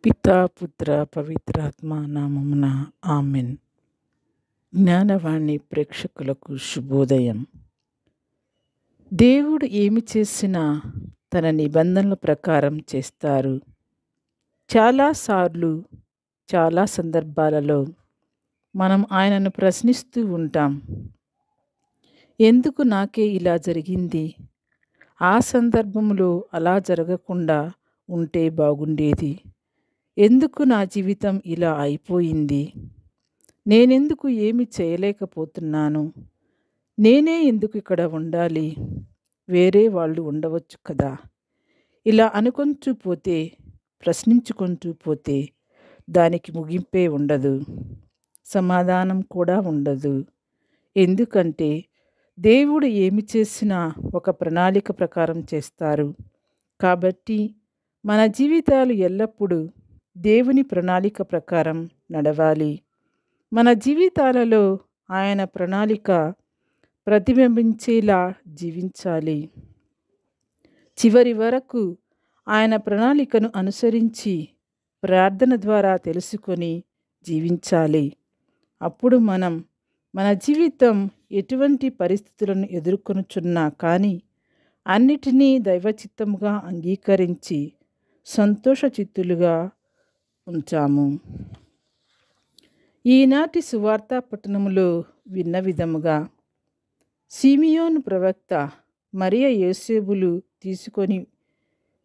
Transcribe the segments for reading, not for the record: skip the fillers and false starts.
పితా పుత్ర పవిత్రాత్మ నామమున ఆమెన్. జ్ఞానవాణి ప్రేక్షకులకు శుభోదయం. దేవుడు ఏమి చేసినా తన నిబంధనల ప్రకారం చేస్తారు. చాలాసార్లు చాలా సందర్భాలలో మనం ఆయనను ప్రశ్నిస్తూ ఉంటాం. ఎందుకు నాకే ఇలా జరిగింది? ఆ సందర్భంలో అలా జరగకుండా ఉంటే బాగుండేది. ఎందుకు నా జీవితం ఇలా అయిపోయింది? నేనెందుకు ఏమి చేయలేకపోతున్నాను? నేనే ఎందుకు ఇక్కడ ఉండాలి? వేరే వాళ్ళు ఉండవచ్చు కదా? ఇలా అనుకుంటూ పోతే, ప్రశ్నించుకుంటూ పోతే దానికి ముగింపే ఉండదు, సమాధానం కూడా ఉండదు. ఎందుకంటే దేవుడు ఏమి చేసినా ఒక ప్రణాళిక ప్రకారం చేస్తారు. కాబట్టి మన జీవితాలు ఎల్లప్పుడూ దేవుని ప్రణాళిక ప్రకారం నడవాలి. మన జీవితాలలో ఆయన ప్రణాళిక ప్రతిబింబించేలా జీవించాలి. చివరి వరకు ఆయన ప్రణాళికను అనుసరించి ప్రార్థన ద్వారా తెలుసుకొని జీవించాలి. అప్పుడు మన జీవితం ఎటువంటి పరిస్థితులను ఎదుర్కొనుచున్నా కానీ అన్నిటినీ దైవచిత్తముగా అంగీకరించి సంతోషచిత్తులుగా ఉంచాము. ఈనాటి సువార్త పట్టణములో విన్న విధముగా సిమియోను ప్రవక్త మరియ యోసేపులు తీసుకొని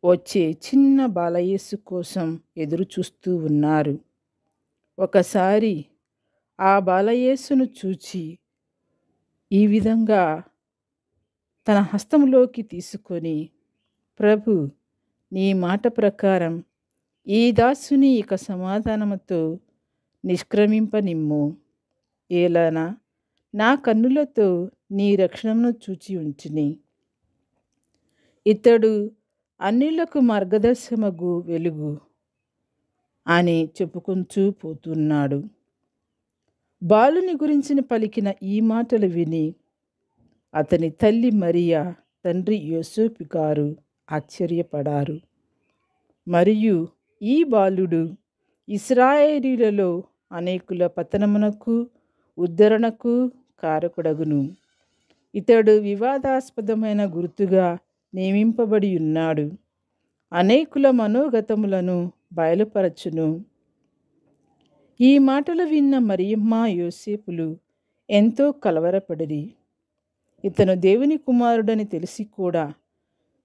వచ్చే చిన్న బాలయేసు కోసం ఎదురు చూస్తూ ఉన్నారు. ఒకసారి ఆ బాలయేసును చూచి ఈ విధంగా తన హస్తంలోకి తీసుకొని, ప్రభు, నీ మాట ప్రకారం ఈ దాసుని ఇక సమాధానముతో నిష్క్రమింపనిమ్ము. ఏలన నా కన్నులతో నీ రక్షణను చూచి ఉంచిని. ఇతడు అన్యులకు మార్గదర్శమగు వెలుగు అని చెప్పుకుంటూ పోతున్నాడు. బాలుని గురించిన పలికిన ఈ మాటలు విని అతని తల్లి మరియా, తండ్రి యోసేపు గారు ఆశ్చర్యపడారు. మరియు ఈ బాలుడు ఇశ్రాయేలీయులలో అనేకుల పతనమునకు ఉద్ధరణకు కారకుడగును. ఇతడు వివాదాస్పదమైన గుర్తుగా నియమింపబడి ఉన్నాడు. అనేకుల మనోగతములను బయలుపరచును. ఈ మాటలు విన్న మరియమ్మ, యోసేపులు ఎంతో కలవరపడిరి. ఇతను దేవుని కుమారుడని తెలిసి కూడా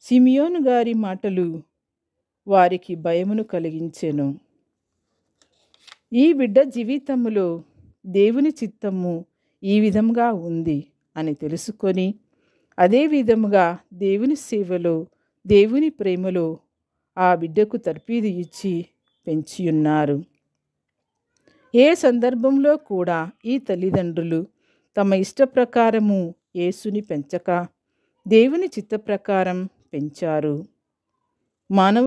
సిమియోను గారి మాటలు వారికి భయమును కలిగించెను. ఈ బిడ్డ జీవితములో దేవుని చిత్తము ఈ విధంగా ఉంది అని తెలుసుకొని అదే విధముగా దేవుని సేవలో, దేవుని ప్రేమలో ఆ బిడ్డకు తర్ఫీదు ఇచ్చి పెంచియున్నారు. ఏ సందర్భంలో కూడా ఈ తల్లిదండ్రులు తమ ఇష్ట ప్రకారము యేసుని పెంచక దేవుని చిత్త ప్రకారం పెంచారు. మానవ